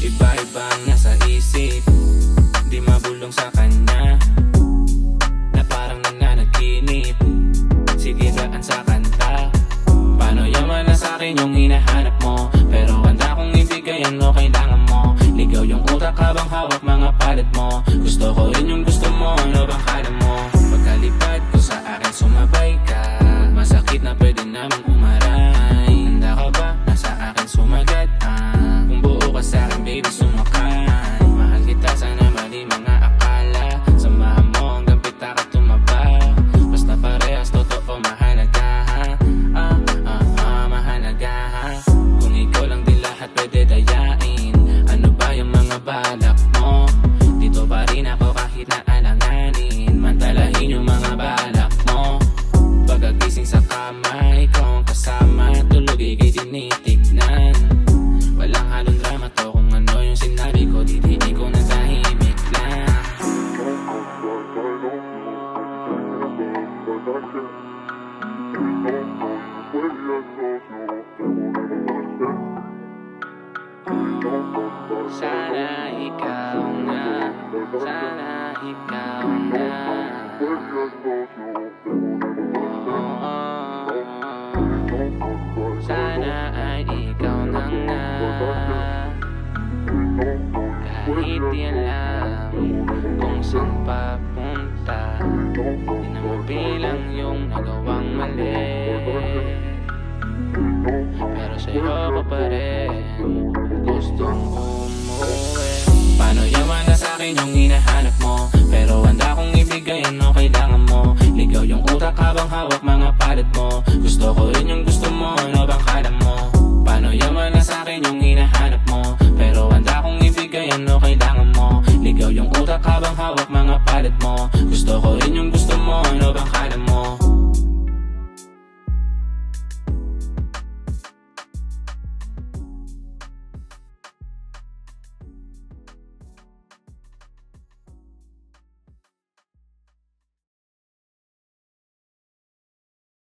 Iba-iba ang nasa isip, di mabulong sa kanya, na parang nananaginip. Sige daan sa kanta. Paano yaman na sa'kin yung hinahanap mo, pero handa kong ibigay ano kailangan mo. Ligaw yung utak habang hawak mga palad mo. Gusto ko rin yung gusto mo, ano bang kala mo? Pagkalipad ko sa akin sumabay ka, masakit na pwede namang umaray. Handa ka ba na sa akin sumagat? Kung buo ka sa'kin baby sumakay. Mahal kita sana mali mga akala, samahan mo hanggang pita ka tumaba. Basta parehas totoo mahalaga, mahalaga. Kung ikaw lang din lahat pwede dayain, ano ba yung mga balak mo? Dito pa rin ako kahit na alanganin, mantalahin yung mga balak mo. Pagkagising sa kama, ikaw ang kasama, tulog ikay tinitignan. Walang halong drama to, kung ano yung sinabi ko, di ko na tahimik lang. Sana ikaw na, sana ikaw na. Sana ay ikaw na nga. Kahit di alam kung saan papunta, di na mabilang yung nagawang mali. Pero sa'yo ko pa rin gustong umuwi. Paano yaman na sa'kin yung hinahanap mo, pero handa kong ibigay ano kailangan mo. Ligaw yung utak habang hawak mga palad mo. Gusto ko rin yung gusto mo, ano bang kala mo? Paano yaman na sa'kin yung hinahanap mo, pero handa kong ibigay ano kailangan mo. Ligaw yung utak habang hawak mga palad mo. Gusto ko rin yung